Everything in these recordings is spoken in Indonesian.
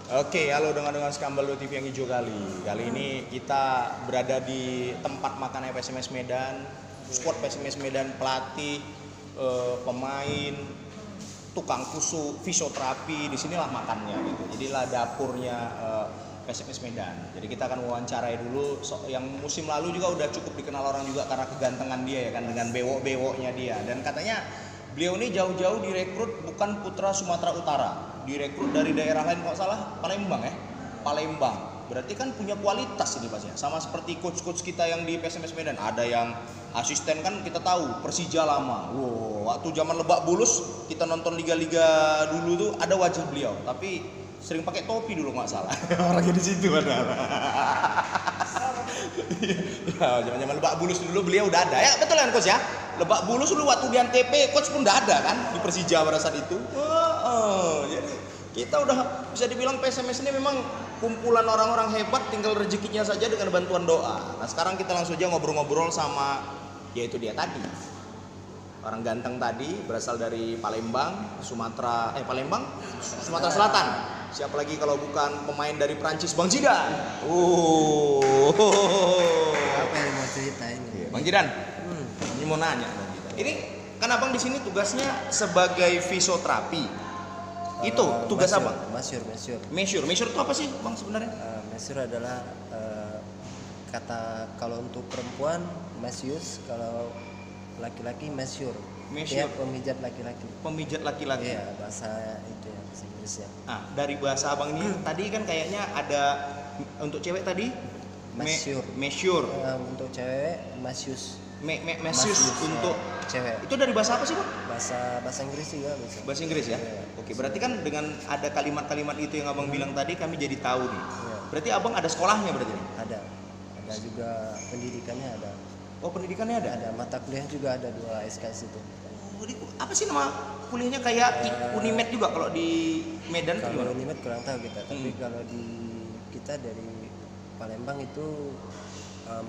Oke, halo dengan Skambal TV yang hijau kali. Kali ini kita berada di tempat makan PSMS Medan, squad PSMS Medan, pelatih, pemain, tukang kusuk, fisioterapi. Di sinilah makannya gitu. Jadilah dapurnya PSMS Medan. Jadi kita akan wawancarai dulu yang musim lalu juga udah cukup dikenal orang juga karena kegantengan dia ya kan, dengan bewok-bewoknya dia. Dan katanya beliau ini jauh-jauh direkrut bukan putra Sumatera Utara, direkrut dari daerah lain kalau salah Palembang ya, Palembang. Berarti kan punya kualitas ini pasnya. Sama seperti coach-coach kita yang di PSMS Medan, ada yang asisten kan kita tahu Persija lama. Wow, waktu zaman Lebak Bulus kita nonton liga-liga dulu tuh ada wajah beliau, tapi sering pakai topi dulu nggak salah. Orangnya di situ ada. Ya, zaman-zaman Lebak Bulus dulu beliau udah ada. Ya betul kan coach ya? Lebak Bulus dulu waktu di Antv coach pun udah ada kan di Persija pada saat itu. Jadi kita udah bisa dibilang PSMS ini memang kumpulan orang-orang hebat, tinggal rezekinya saja dengan bantuan doa. Nah sekarang kita langsung aja ngobrol-ngobrol sama yaitu dia tadi. Orang ganteng tadi berasal dari Palembang, Sumatera Selatan. Siapa lagi kalau bukan pemain dari Prancis, Bang Zidane. Apa yang mau ceritain? Bang Zidane. Ini mau nanya Bang Zidane. Ini kan Abang di sini tugasnya sebagai fisioterapi. Itu tugas masyur, Abang? Masyur Measure itu apa sih Bang sebenarnya? Masyur adalah kata kalau untuk perempuan masyus, kalau laki-laki masyur. Dia pemijat laki-laki. Pemijat laki-laki. Iya, bahasa itu ya, bahasa Inggrisnya. Dari bahasa Abang ini tadi kan kayaknya ada untuk cewek tadi masyur. Untuk cewek masyus. Masyus untuk cewek. Itu dari bahasa apa sih Bang? Bahasa Inggris juga bisa. Bahasa Inggris ya? Iya. Oke, berarti kan dengan ada kalimat-kalimat itu yang Abang bilang tadi kami jadi tahu nih. Iya. Berarti Abang ada sekolahnya berarti nih? Ada juga pendidikannya ada. Oh, pendidikannya ada? Ada mata kuliah juga ada 2 SKS itu. Oh, apa sih nama kuliahnya kayak Unimed juga kalau di Medan? Kalau Unimed kurang tahu kita, tapi kalau di kita dari Palembang itu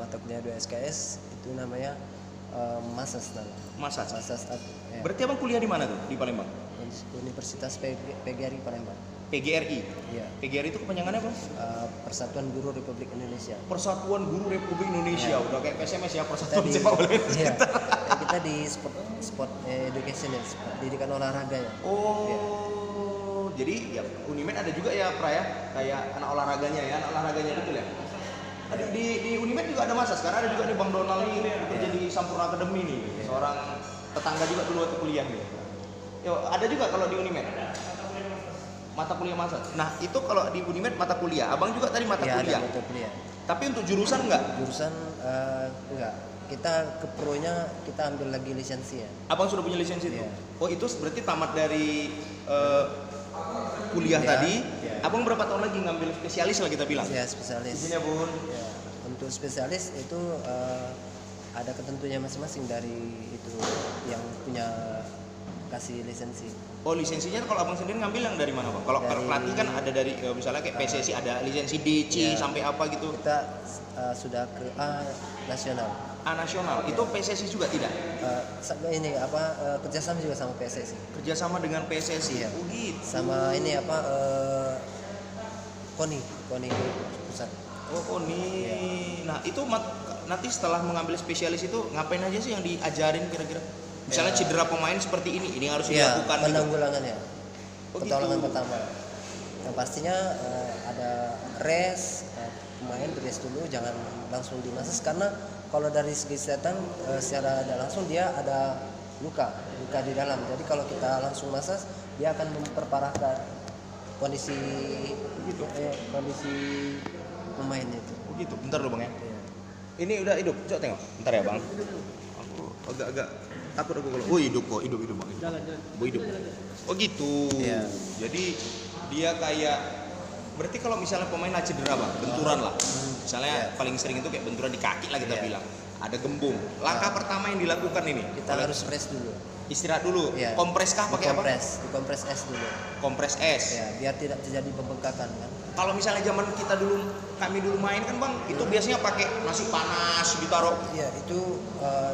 mata kuliah 2 SKS itu namanya Masas namanya. Masas. Ya. Berarti Abang kuliah di mana tuh di Palembang? Universitas PGRI Palembang. PGRI. Iya. PGRI itu kepanjangannya apa? Persatuan Guru Republik Indonesia. Persatuan Guru Republik Indonesia. Ya. Udah kayak PSMS ya, Persatuan Kita Sepak Bola Indonesia. Iya. Kita di sport education ya, pendidikan olahraga ya. Oh. Ya. Jadi ya Unimed ada juga ya Pra ya, kayak anak olahraganya ya, anak olahraganya betul ya. Ada di Unimed juga ada Masas, karena ada juga nih Bang Donald nih bekerja di Sampurna Academy nih, seorang tetangga juga dulu waktu kuliah nih. Yo, ada juga kalau di Unimed mata kuliah Masas. Nah itu kalau di Unimed mata kuliah, Abang juga tadi mata kuliah. Ada mata kuliah. Tapi untuk jurusan enggak? Jurusan enggak. Kita ke pro-nya kita ambil lagi lisensi ya. Abang sudah punya lisensi itu? Iya. Oh itu berarti tamat dari kuliah tadi. Iya. Abang berapa tahun lagi ngambil spesialis lah kita bilang? Ya spesialis. Di sini ya Bun. Ya, untuk spesialis itu ada ketentuannya masing-masing dari itu yang punya kasih lisensi. Oh lisensinya kalau Abang sendiri ngambil yang dari mana Bang? Kalau pelatih kan ada dari misalnya kayak PSSI ada lisensi DC sampai apa gitu. Kita sudah ke A nasional. A nasional itu PSSI juga tidak? Ini kerjasama juga sama PSSI. Kerjasama dengan PSSI. Iya. Oh gitu. Sama ini KONI pusat. Oh KONI. Iya. Nah itu nanti setelah mengambil spesialis itu ngapain aja sih yang diajarin kira-kira? Misalnya cedera pemain seperti ini harus dilakukan. Penanggulangannya. Pertolongan gitu. pertama. Yang pastinya ada rest, pemain rest dulu, jangan langsung dimasas karena kalau dari segi kesehatan secara tidak langsung dia ada luka di dalam. Jadi kalau kita langsung masas dia akan memperparahkan kondisi pemain itu. Begitu. Bentar dulu Bang ya. Iya. Ini udah hidup. Coba tengok. Bentar ya Bang. Aku agak takut aku kalau. Oh hidup kok, hidup Bang. Jalan. Hidup. Oh gitu. Iya. Jadi dia kayak berarti kalau misalnya pemain lah cedera Bang, benturan lah. Misalnya paling sering itu kayak benturan di kaki lah kita bilang. Ada gembung. Langkah pertama yang dilakukan ini. Kita harus rest dulu. Istirahat dulu. Iya. Kompres kah pakai apa? Dikompres es dulu. Kompres es. Ya, biar tidak terjadi pembengkakan kan. Kalau misalnya zaman kami dulu main kan Bang, itu biasanya pakai nasi panas ditaruh. Iya, itu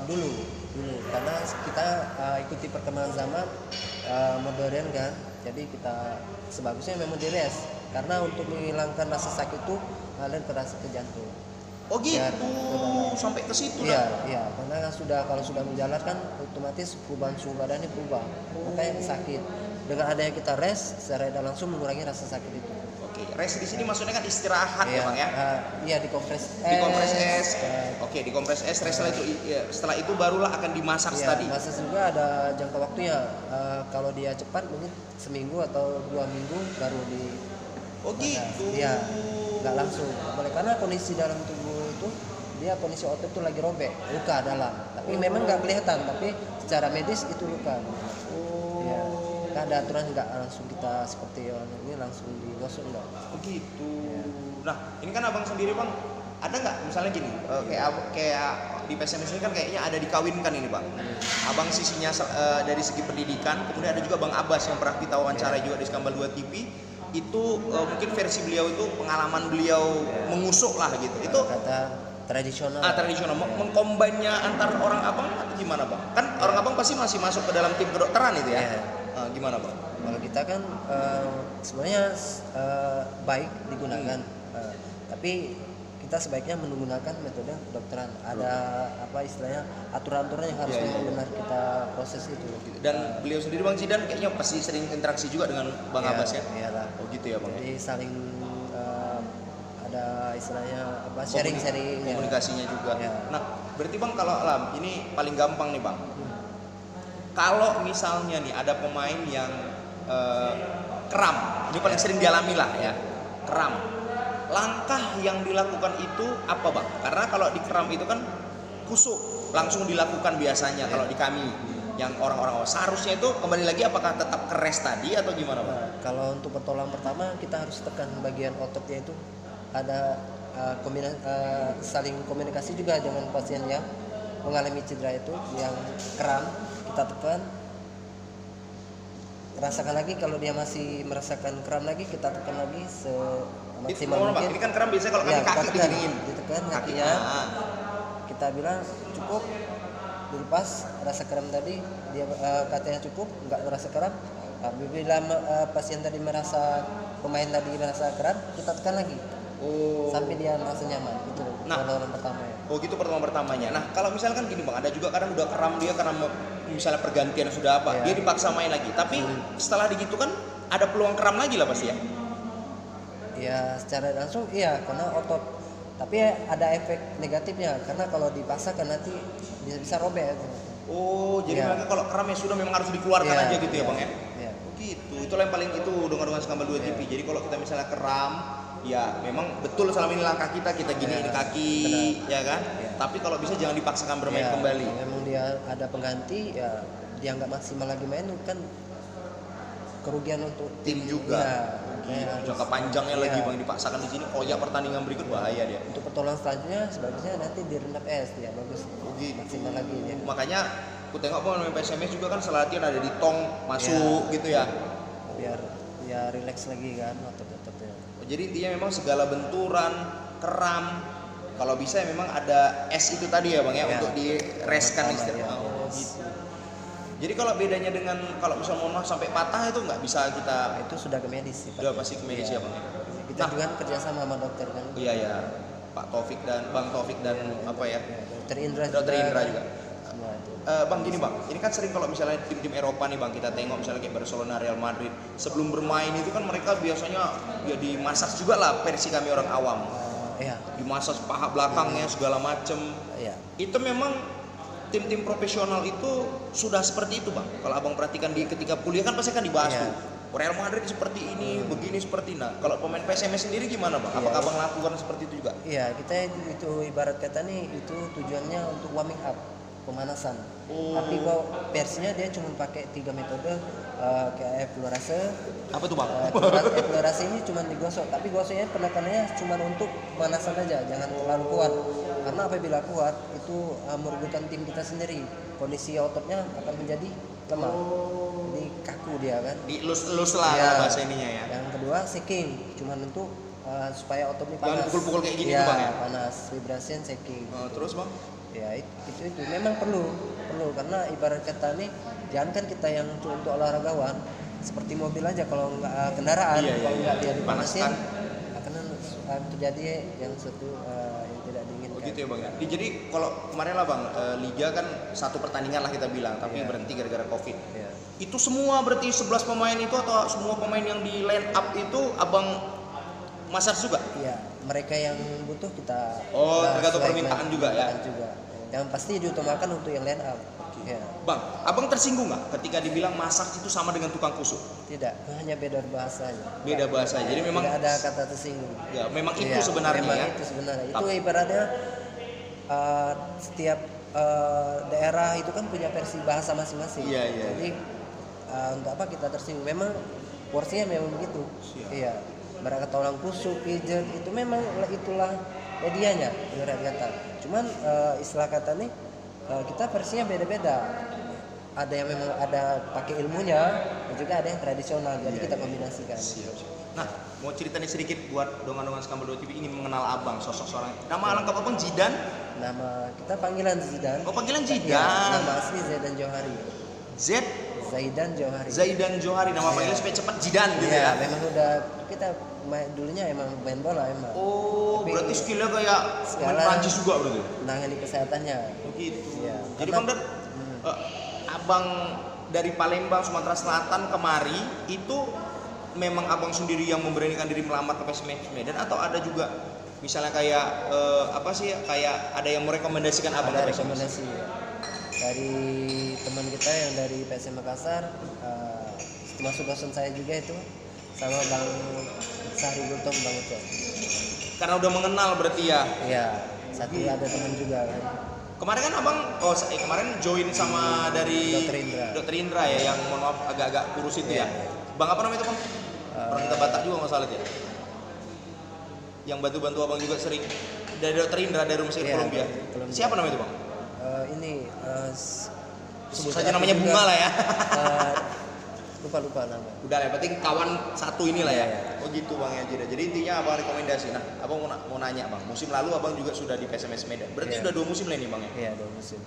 dulu karena kita ikuti perkembangan zaman modern kan. Jadi kita sebagusnya memang di rest. karena untuk menghilangkan rasa sakit itu ngalir ke rasa ke jantung. Oh gitu, Biar ke dalam. sampai ke situ Iya, dah. iya, karena kalau sudah menjalar kan otomatis perubahan suhu badannya berubah, makanya sakit. Dengan adanya kita rest, secara tidak langsung mengurangi rasa sakit itu. Oke, rest di sini maksudnya kan istirahat ya bang ya? Iya, dikompres es. Dikompres es. eh, Oke, dikompres es. Setelah itu barulah akan dimasak Iya, tadi. masak juga ada jangka waktunya. Kalau dia cepat mungkin seminggu atau 2 minggu baru di. Oh gitu. Iya, nggak langsung. Apalagi karena kondisi dalam tubuh itu dia kondisi otot itu lagi robek, luka dalam. Tapi memang nggak kelihatan, tapi secara medis itu luka. Iya. Nggak ada aturan, nggak langsung kita seperti orang ini langsung digosok enggak. Oh gitu. Nah, ini kan abang sendiri bang, ada nggak misalnya gini, kayak di PSMS ini kan kayaknya ada dikawinkan ini bang. Abang sisinya dari segi pendidikan, kemudian ada juga bang Abbas yang pernah kita wawancara juga di Skambal 2 TV. Itu mungkin versi beliau itu pengalaman beliau mengusuk lah gitu. Itu Kata tradisional. tradisional, mengkombinnya antar orang abang atau gimana bang? Kan orang abang pasti masih masuk ke dalam tim kedokteran itu ya. Iya. Gimana bang? Kalau kita kan sebenarnya baik digunakan, tapi kita sebaiknya menggunakan metode kedokteran. Ada apa istilahnya aturan-aturan yang harus Iya, iya. benar kita proses itu. Dan beliau sendiri bang Zidan kayaknya pasti sering interaksi juga dengan bang Iya, Abbas ya. Iyalah. Oh gitu ya bang. Jadi saling ada istilahnya apa sharing-sharing ya. Komunikasinya juga. Iya. Nah, berarti bang kalau Lam ini paling gampang nih bang. Kalau misalnya nih ada pemain yang kram, ini paling sering dialami lah ya, kram. Langkah yang dilakukan itu apa bang? Karena kalau di kram itu kan kusuk, langsung dilakukan biasanya kalau di kami yang orang-orang seharusnya itu kembali lagi apakah tetap keres tadi atau gimana bang? Kalau untuk pertolongan pertama kita harus tekan bagian ototnya itu, ada saling komunikasi juga dengan pasien yang mengalami cedera itu yang kram, kita tekan, rasakan lagi. Kalau dia masih merasakan kram lagi, kita tekan lagi semaksimal mungkin. Ini kan kram biasanya kalau kaki kita tekan, diginiin. ditekan Kaki, kakinya, kita bilang cukup, dilepas rasa kram tadi, dia katanya cukup, nggak merasa kram. Bila pasien tadi pemain tadi merasa kram, kita tekan lagi sampai dia merasa nyaman. Itu pertolongan pertama ya. Oh gitu pertemuan pertamanya. Nah kalau misalkan gini bang, ada juga kadang udah kram dia karena misalnya pergantian sudah apa, Ya. dia dipaksa main lagi. Tapi setelah digitu kan ada peluang kram lagi lah pasti ya. Ya secara langsung iya, karena otot. Tapi ada efek negatifnya, karena kalau dipaksakan nanti bisa robek. Oh jadi Ya. memang kalau kramnya sudah memang harus dikeluarkan Ya, aja gitu ya ya, bang ya. ya. Oh gitu. Itulah yang paling itu dengan Skambal 2 TV. Jadi kalau kita misalnya kram, ya memang betul selama ini langkah kita giniin kaki, ya kan. Ya. Tapi kalau bisa jangan dipaksakan bermain Ya, kembali. kalau memang dia ada pengganti, ya dia nggak maksimal lagi main kan kerugian untuk Tim juga. Ya, Jangka panjangnya lagi ya. bang dipaksakan di sini. Oh ya pertandingan berikut bahaya dia. Untuk pertolongan selanjutnya sebaiknya nanti direndam es, ya bagus. Gitu. Maksimal lagi ya. Makanya aku tengok pemain PSMS juga kan setelah latihan ada di tong masuk gitu ya. Biar rileks lagi kan otot-ototnya. Jadi intinya memang segala benturan, kram, kalau bisa memang ada es itu tadi ya bang ya, Ya. untuk di reskan Pertama, istilahnya. ya, Oh, es. gitu. Jadi kalau bedanya dengan kalau misalnya mohon maaf sampai patah itu nggak bisa kita Nah, itu sudah ke medis sih, Pak. udah pasti ke medis ya bang. Kita Nah. juga kerja sama dokter kan. Iya ya, Pak Taufik dan Bang Taufik dan apa ya, Ya, Dokter Indra Dokter Indra juga. Semua itu. Bang gini bang, ini kan sering kalau misalnya tim-tim Eropa nih bang, kita tengok misalnya kayak Barcelona, Real Madrid, sebelum bermain itu kan mereka biasanya ya dimasak juga lah versi kami orang awam, Iya, dimasak paha belakangnya segala macem. iya. Itu memang tim-tim profesional itu sudah seperti itu bang. Kalau abang perhatikan di ketika kuliah kan pasti kan dibahas Iya. tuh. Real Madrid seperti ini, begini seperti nah. Kalau pemain PSMS sendiri gimana bang? Iya. Apakah abang lakukan seperti itu juga? Iya, kita itu ibarat kata nih itu tujuannya untuk warming up, pemanasan. Oh. Tapi kalau versinya dia cuma pakai 3 metode, kayak eflorase. Apa tuh bang? Eflorase ini cuma digosok, tapi gosoknya penekanannya cuma untuk pemanasan aja, jangan terlalu kuat. Karena apabila kuat itu merugikan tim kita sendiri. Kondisi ototnya akan menjadi lemah. Jadi kaku dia kan. Dielus-elus lah Iya. kalau bahasa ininya ya. Yang kedua shaking, cuma untuk supaya otot ini panas. Jangan pukul-pukul kayak gini ya, tuh, Bang, ya? panas, vibration shaking. Terus bang? Ya itu memang perlu karena ibarat kata nih, jangan kan kita yang untuk olahragawan, seperti mobil aja, kalau nggak kendaraan, Iya, iya, kalau iya. nggak dia Dipanaskan. dipanasin akan terjadi yang suatu yang tidak diinginkan. Begitu ya bang ya. Jadi kalau kemarin lah bang, liga kan satu pertandingan lah kita bilang, tapi Iya. berhenti gara-gara covid. Ya. Itu semua berarti 11 pemain itu atau semua pemain yang di line up itu abang masak juga? Iya, mereka yang butuh kita. Oh, tergantung sesuai permintaan juga ya? permintaan juga. Yang pasti diutamakan untuk yang line up. Ya, Bang, abang tersinggung nggak ketika dibilang masak itu sama dengan tukang kusuk? tidak, hanya beda bahasanya. Beda bahasa. Jadi memang Tidak ada kata tersinggung. ya memang itu Iya, sebenarnya memang ya. itu sebenarnya. Itu Tapi- ibaratnya setiap daerah itu kan punya versi bahasa masing-masing. Iya, iya. Jadi untuk apa kita tersinggung? Memang porsinya memang begitu. Siap. Iya. Mereka orang kusuk, pijet itu memang itulah medianya, ibarat kata. Cuman istilah kata nih kita versinya beda-beda. Ada yang memang ada pakai ilmunya, dan juga ada yang tradisional. Jadi Iya, kita iya. kombinasikan. Siap, siap. Nah, mau cerita nih sedikit buat dongan-dongan Skambal 2 TV ingin mengenal abang, sosok seorang. Nama lengkap abang Zidan? Nama kita panggilan Zidan. Oh, panggilan Iya, Zidan. nama asli Zaidan Johari. Z Zaidan Johari. Zaidan Johari, nama panggilan supaya cepat Zidan gitu Iya, ya. memang udah kita dulunya emang main bola emang. Oh, Tapi berarti skillnya kayak pemain sekarang- Prancis juga berarti. Menangani kesehatannya. Begitu. Iya, Jadi karena- Bang Dan, abang dari Palembang Sumatera Selatan kemari itu memang abang sendiri yang memberanikan diri melamar ke PSMS Medan atau ada juga misalnya kayak apa sih kayak ada yang merekomendasikan abang Ada ke PSMS? rekomendasi dari teman kita yang dari PSM Makassar, termasuk dosen saya juga itu, sama Bang Sahri Gultom, Bang Uco. Karena udah mengenal berarti ya. Iya, satu ada teman juga kan. Kemarin kan abang, kemarin join sama dari Dr. Indra. Dr. Indra ya, yang mohon maaf agak-agak kurus itu Iya, ya. iya. Bang apa namanya itu bang? Orang kita Batak juga masalah ya. Yang bantu-bantu abang juga sering dari Dr. Indra dari Rumah Sakit Iya, Columbia. Columbia. Siapa namanya itu bang? Ini Sebut saja namanya juga, Bunga lah ya. lupa nama. Udah lah, yang penting kawan satu inilah ya. Iya. Oh gitu bang ya. Jadi intinya abang rekomendasi. Nah, abang mau nanya bang. Musim lalu abang juga sudah di PSMS Medan. Berarti Iya. udah 2 musim lah ini bang ya. Iya, 2 musim.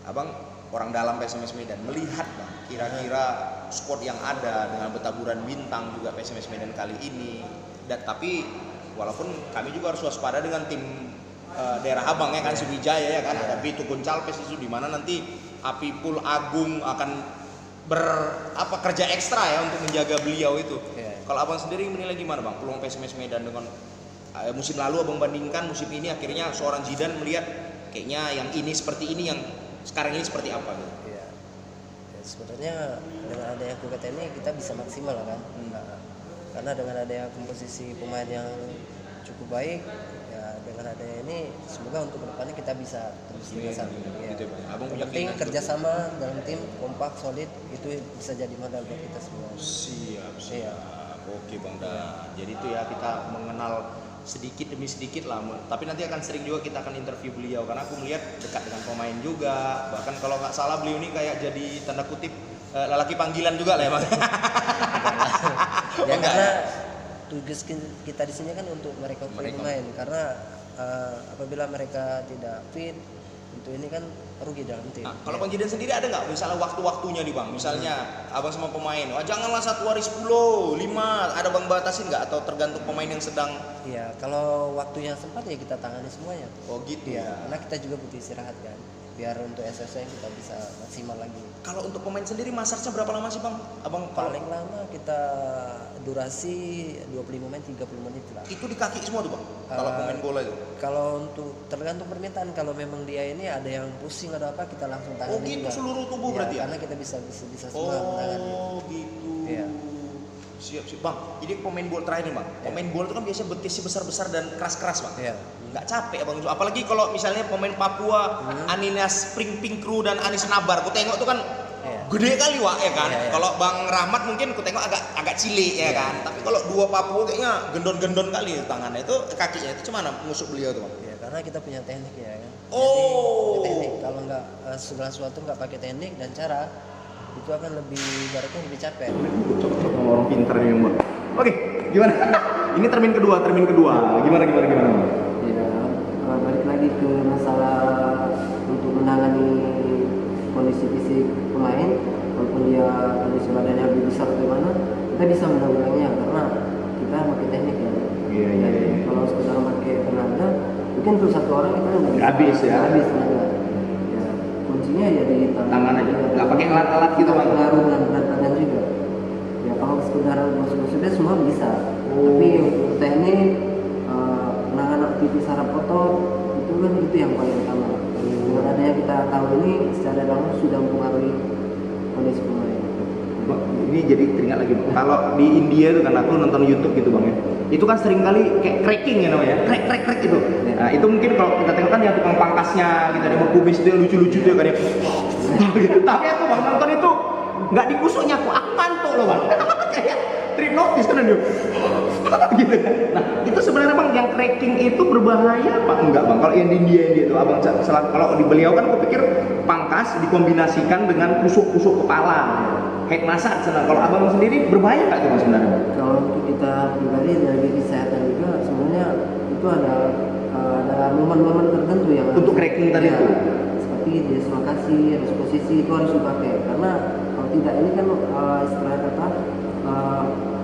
Abang orang dalam PSMS Medan melihat bang, kira-kira squad yang ada dengan bertaburan bintang juga PSMS Medan kali ini. Dan tapi walaupun kami juga harus waspada dengan tim daerah abang ya kan, Sriwijaya ya kan, ada Bitukun Calpes itu di mana nanti Apipul Agung akan kerja ekstra ya untuk menjaga beliau itu. Iya. Kalau abang sendiri menilai gimana bang peluang PSMS Medan dengan musim lalu abang bandingkan musim ini, akhirnya seorang Zidan melihat kayaknya yang ini seperti ini, yang sekarang ini seperti apa gitu. Iya. Ya, sebenarnya dengan adanya Kuket ini kita bisa maksimal kan. Nah, karena dengan adanya komposisi pemain yang cukup baik, ya dengan adanya ini semoga untuk kedepannya kita bisa terus besar. Ya. Gitu ya, Bang. Abang Yang punya penting keinginan kerjasama dalam tim kompak solid itu bisa jadi modal buat kita semua. Siap, siap. Iya. Oke bang Dan. Jadi itu ya kita mengenal sedikit demi sedikit lah. Tapi nanti akan sering juga kita akan interview beliau karena aku melihat dekat dengan pemain juga. Bahkan kalau nggak salah beliau ini kayak jadi tanda kutip lelaki panggilan juga lah ya bang. Ya Oh, enggak karena ya? tugas kita di sini kan untuk merekrut Merekrut. pemain, karena apabila mereka tidak fit, itu ini kan rugi dalam tim. Nah, kalau Ya. Bang Jidan sendiri ada nggak misalnya waktu-waktunya nih bang? Misalnya abang sama pemain, wah janganlah 1 hari 10, 5, ada bang batasin nggak atau tergantung pemain yang sedang? Iya, kalau waktunya sempat ya kita tangani semuanya. Oh gitu Iya, ya. karena kita juga butuh istirahat kan, biar untuk SSC kita bisa maksimal lagi. Kalau untuk pemain sendiri masaknya berapa lama sih bang? Abang Paling lama kita durasi 25 menit 30 menit lah. itu di kaki semua tuh bang? Kalau pemain bola itu? Kalau untuk tergantung permintaan, kalau memang dia ini ada yang pusing atau apa, kita langsung tangani. Oh gitu juga. seluruh tubuh Iya, berarti ya? Karena kita bisa semua menangani. Oh gitu. Iya. Siap siap bang. Jadi pemain bola terakhir nih bang. Pemain bola itu kan biasanya betisnya besar-besar dan keras-keras bang. Iya. Nggak capek abang itu. Apalagi kalau misalnya pemain Papua, Aninas Spring Pink Crew dan Anis Nabar, ku tengok tuh kan Iya. gede kali wak ya kan. Iya, iya. Kalau Bang Rahmat mungkin ku tengok agak cilik ya kan. Tapi kalau dua Papua kayaknya gendon-gendon kali tangannya itu, kakinya itu cuma ngusuk beliau tuh bang. Ya, karena kita punya teknik ya kan. Oh. Jadi teknik, kalau nggak segala sesuatu nggak pakai teknik dan cara, itu akan lebih ibaratnya lebih capek. Sama orang pintar nih bang. Oke, gimana? Ini termin kedua. Gimana? Ya, balik lagi ke masalah untuk menangani kondisi fisik pemain. walaupun dia kondisi badannya lebih besar bagaimana, kita bisa menanggulanginya karena kita pakai teknik ya. Iya. Kalau sekedar pakai tenaga, mungkin untuk satu orang kita nggak Habis ya. habis tenaga. Ya, kuncinya ya di Tangan aja, nggak pakai alat-alat gitu bang. Pengaruh dan berat badan juga. Ya kalau sekedar masuk-masuknya semua bisa. Tapi untuk teknik penanganan aktivitas saraf otot itu yang paling utama. Dengan adanya kita tahu ini secara langsung sudah mempengaruhi kondisi pemain. Bang, ini jadi teringat lagi bang. Kalau di India itu kan aku nonton YouTube gitu bang ya. Itu kan sering kali kayak cracking ya namanya, crack gitu. Nah itu mungkin kalau kita tengok kan yang tukang pangkasnya, kita ada kubis itu yang lucu-lucu tuh ya kan ya. Gitu. Tapi aku bang nonton itu nggak dikusuknya aku ngantuk loh bang. Kayak hipnotis kan dia. Gitu kan. Nah itu sebenarnya bang yang cracking itu berbahaya apa enggak bang? Kalau yang di India itu abang kalau di beliau kan aku pikir pangkas dikombinasikan dengan kusuk-kusuk kepala. Head massage. Kalau abang sendiri berbahaya nggak itu bang sebenarnya? Kalau untuk kita pribadi dari kesehatan juga sebenarnya itu ada momen-momen tertentu yang Untuk cracking tadi itu. seperti dislokasi, posisi itu harus dipakai karena kalau tidak ini kan istilah kata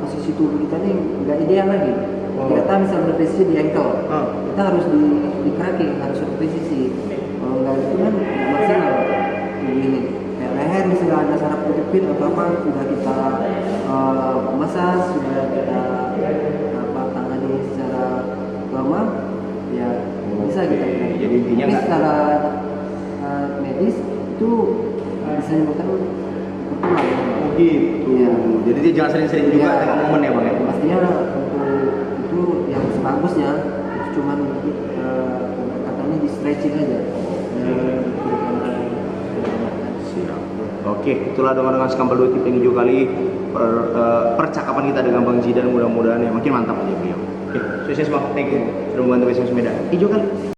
posisi tubuh kita ini nggak ideal lagi. Kita bisa berposisi di ankle, kita harus di cracking, harus berposisi. Kalau nggak itu kan nggak maksimal begini. Kayak leher misalnya ada saraf kejepit atau apa sudah kita massage, sudah kita tangani secara lama, ya bisa kita. Jadi intinya tapi nggak. secara medis itu bisa menyebabkan berpulang. Gitu. Iya. Jadi dia jangan sering-sering juga Iya. tengok momen ya bang ya. Pastinya untuk itu yang sebagusnya itu cuman katanya di stretching aja. Siap. Oke, itulah dengan Skambal 2 Tip yang hijau kali percakapan kita dengan Bang Zidan, mudah-mudahan ya makin mantap aja beliau. Oke, sukses bang, thank you sudah membantu bisnis Medan. Hijau kali.